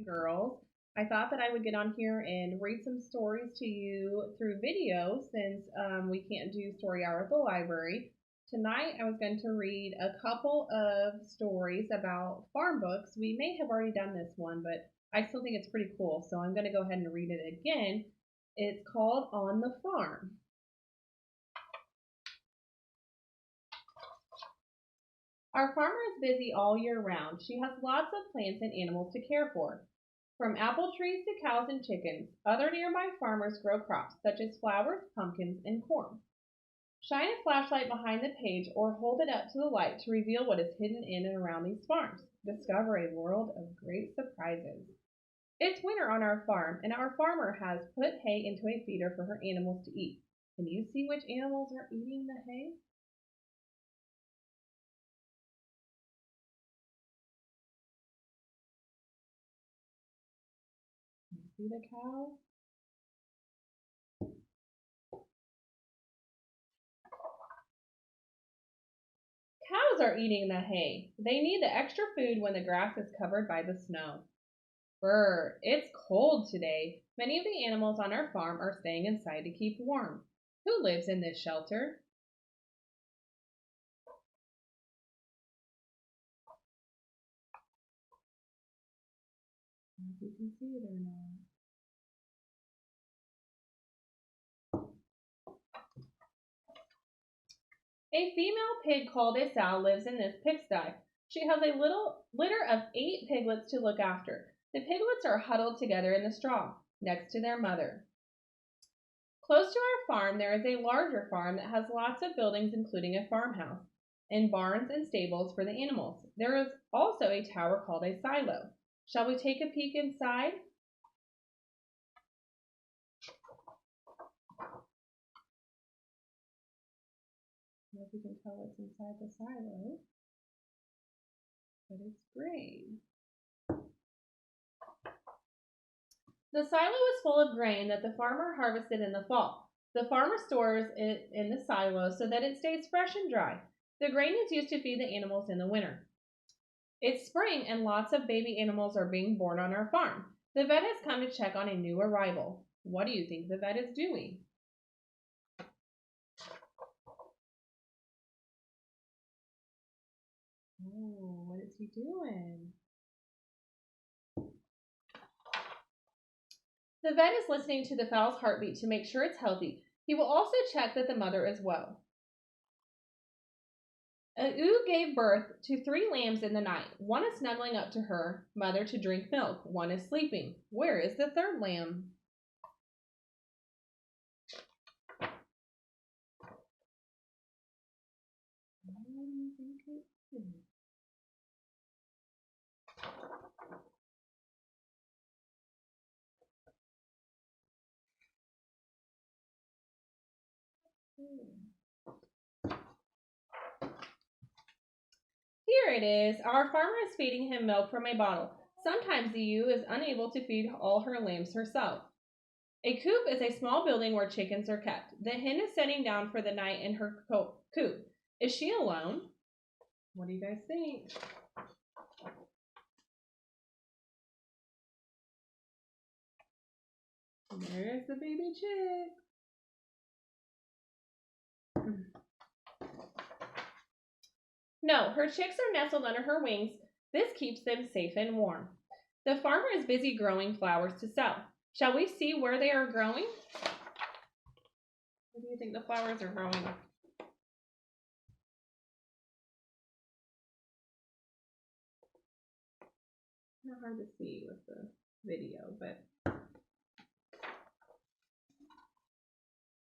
girls. I thought that I would get on here and read some stories to you through video since we can't do story hour at the library. Tonight, I was going to read a couple of stories about farm books. We may have already done this one, but I still think it's pretty cool, so I'm going to go ahead and read it again. It's called On the Farm. Our farmer is busy all year round. She has lots of plants and animals to care for. From apple trees to cows and chickens, other nearby farmers grow crops such as flowers, pumpkins, and corn. Shine a flashlight behind the page or hold it up to the light to reveal what is hidden in and around these farms. Discover a world of great surprises. It's winter on our farm, and our farmer has put hay into a feeder for her animals to eat. Can you see which animals are eating the hay? Can you see the cows? Cows are eating the hay. They need the extra food when the grass is covered by the snow. Brr, it's cold today. Many of the animals on our farm are staying inside to keep warm. Who lives in this shelter? I don't know if you can see it or not. A female pig called a sow lives in this pigsty. She has a little litter of 8 piglets to look after. The piglets are huddled together in the straw, next to their mother. Close to our farm, there is a larger farm that has lots of buildings, including a farmhouse, and barns and stables for the animals. There is also a tower called a silo. Shall we take a peek inside? I don't know if you can tell what's inside the silo, but it's green. The silo is full of grain that the farmer harvested in the fall. The farmer stores it in the silo so that it stays fresh and dry. The grain is used to feed the animals in the winter. It's spring and lots of baby animals are being born on our farm. The vet has come to check on a new arrival. What do you think the vet is doing? Oh, what is he doing? The vet is listening to the fowl's heartbeat to make sure it's healthy. He will also check that the mother is well. A ewe gave birth to 3 lambs in the night. One is snuggling up to her mother to drink milk. One is sleeping. Where is the third lamb? Where do you think it is? Here it is. Our farmer is feeding him milk from a bottle. Sometimes the ewe is unable to feed all her lambs herself. A coop is a small building where chickens are kept. The hen is setting down for the night in her coop. Is she alone? What do you guys think? There's the baby chick. No, her chicks are nestled under her wings. This keeps them safe and warm. The farmer is busy growing flowers to sell. Shall we see where they are growing? Where do you think the flowers are growing? Not hard to see with the video, but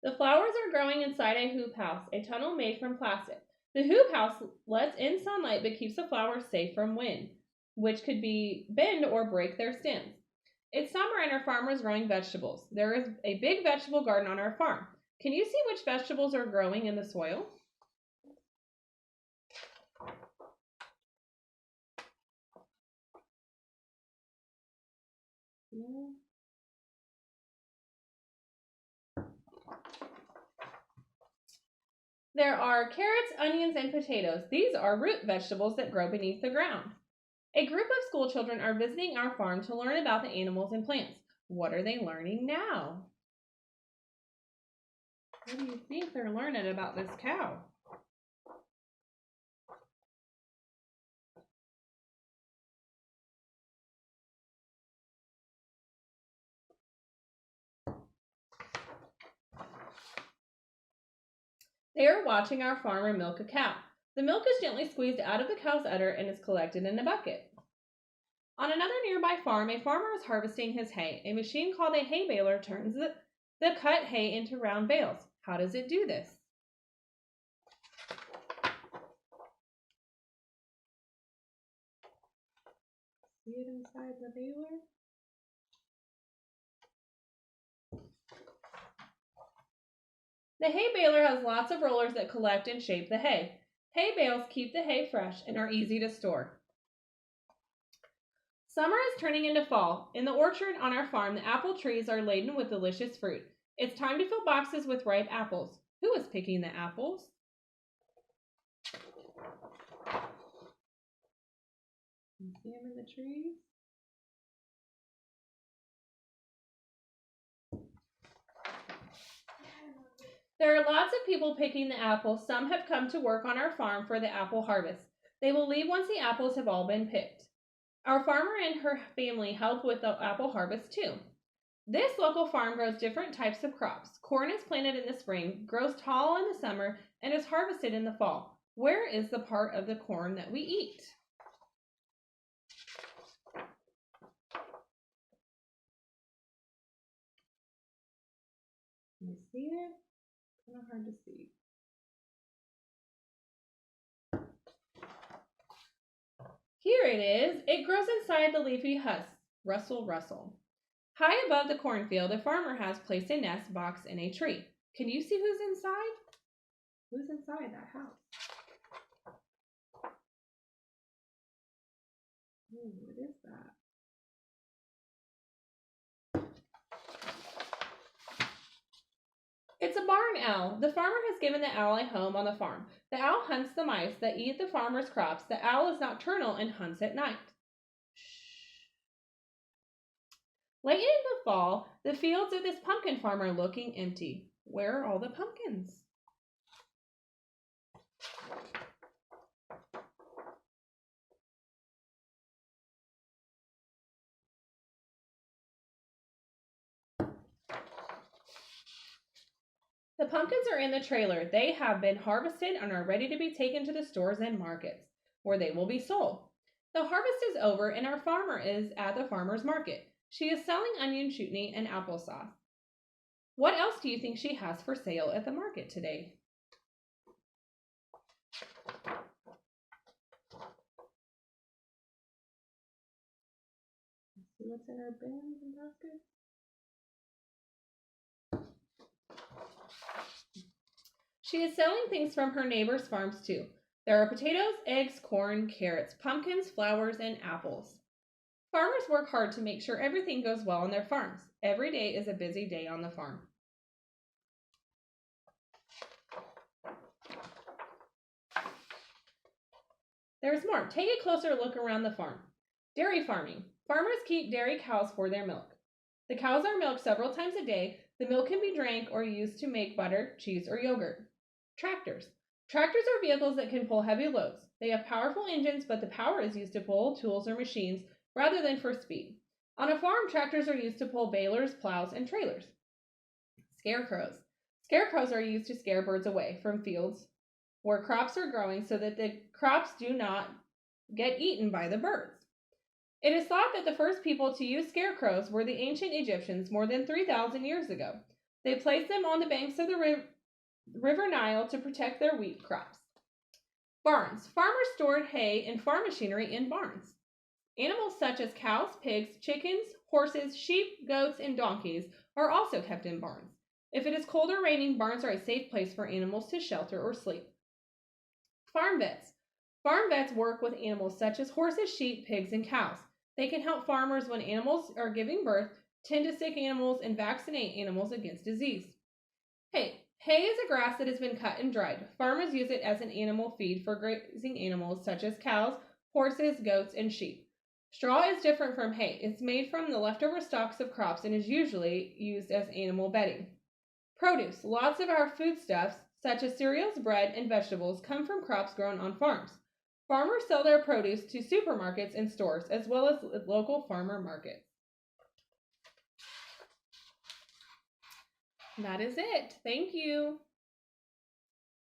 the flowers are growing inside a hoop house, a tunnel made from plastic. The hoop house lets in sunlight but keeps the flowers safe from wind, which could be bend or break their stems. It's summer and our farmer is growing vegetables. There is a big vegetable garden on our farm. Can you see which vegetables are growing in the soil? Yeah. There are carrots, onions, and potatoes. These are root vegetables that grow beneath the ground. A group of school children are visiting our farm to learn about the animals and plants. What are they learning now? What do you think they're learning about this cow? They are watching our farmer milk a cow. The milk is gently squeezed out of the cow's udder and is collected in a bucket. On another nearby farm, a farmer is harvesting his hay. A machine called a hay baler turns the cut hay into round bales. How does it do this? See it inside the baler? The hay baler has lots of rollers that collect and shape the hay. Hay bales keep the hay fresh and are easy to store. Summer is turning into fall. In the orchard on our farm, the apple trees are laden with delicious fruit. It's time to fill boxes with ripe apples. Who is picking the apples? You see them in the trees? There are lots of people picking the apples. Some have come to work on our farm for the apple harvest. They will leave once the apples have all been picked. Our farmer and her family help with the apple harvest too. This local farm grows different types of crops. Corn is planted in the spring, grows tall in the summer, and is harvested in the fall. Where is the part of the corn that we eat? Can you see it? Kind of hard to see. Here it is. It grows inside the leafy husk. Rustle, rustle. High above the cornfield, a farmer has placed a nest box in a tree. Can you see who's inside? Who's inside that house? Ooh, what is that? It's a barn owl. The farmer has given the owl a home on the farm. The owl hunts the mice that eat the farmer's crops. The owl is nocturnal and hunts at night. Late in the fall, the fields of this pumpkin farm are looking empty. Where are all the pumpkins? The pumpkins are in the trailer. They have been harvested and are ready to be taken to the stores and markets, where they will be sold. The harvest is over and our farmer is at the farmer's market. She is selling onion chutney and applesauce. What else do you think she has for sale at the market today? See what's in her bins and baskets? She is selling things from her neighbors' farms too. There are potatoes, eggs, corn, carrots, pumpkins, flowers, and apples. Farmers work hard to make sure everything goes well on their farms. Every day is a busy day on the farm. There's more. Take a closer look around the farm. Dairy farming. Farmers keep dairy cows for their milk. The cows are milked several times a day. The milk can be drank or used to make butter, cheese, or yogurt. Tractors. Tractors are vehicles that can pull heavy loads. They have powerful engines, but the power is used to pull tools or machines rather than for speed. On a farm, tractors are used to pull balers, plows, and trailers. Scarecrows. Scarecrows are used to scare birds away from fields where crops are growing so that the crops do not get eaten by the birds. It is thought that the first people to use scarecrows were the ancient Egyptians more than 3,000 years ago. They placed them on the banks of the River Nile to protect their wheat crops. Barns. Farmers stored hay and farm machinery in barns. Animals such as cows, pigs, chickens, horses, sheep, goats, and donkeys are also kept in barns. If it is cold or raining, barns are a safe place for animals to shelter or sleep. Farm vets. Farm vets work with animals such as horses, sheep, pigs, and cows. They can help farmers when animals are giving birth, tend to sick animals, and vaccinate animals against disease. Hay. Hay is a grass that has been cut and dried. Farmers use it as an animal feed for grazing animals such as cows, horses, goats, and sheep. Straw is different from hay. It's made from the leftover stalks of crops and is usually used as animal bedding. Produce. Lots of our foodstuffs, such as cereals, bread, and vegetables, come from crops grown on farms. Farmers sell their produce to supermarkets and stores, as well as local farmer markets. That is it. Thank you.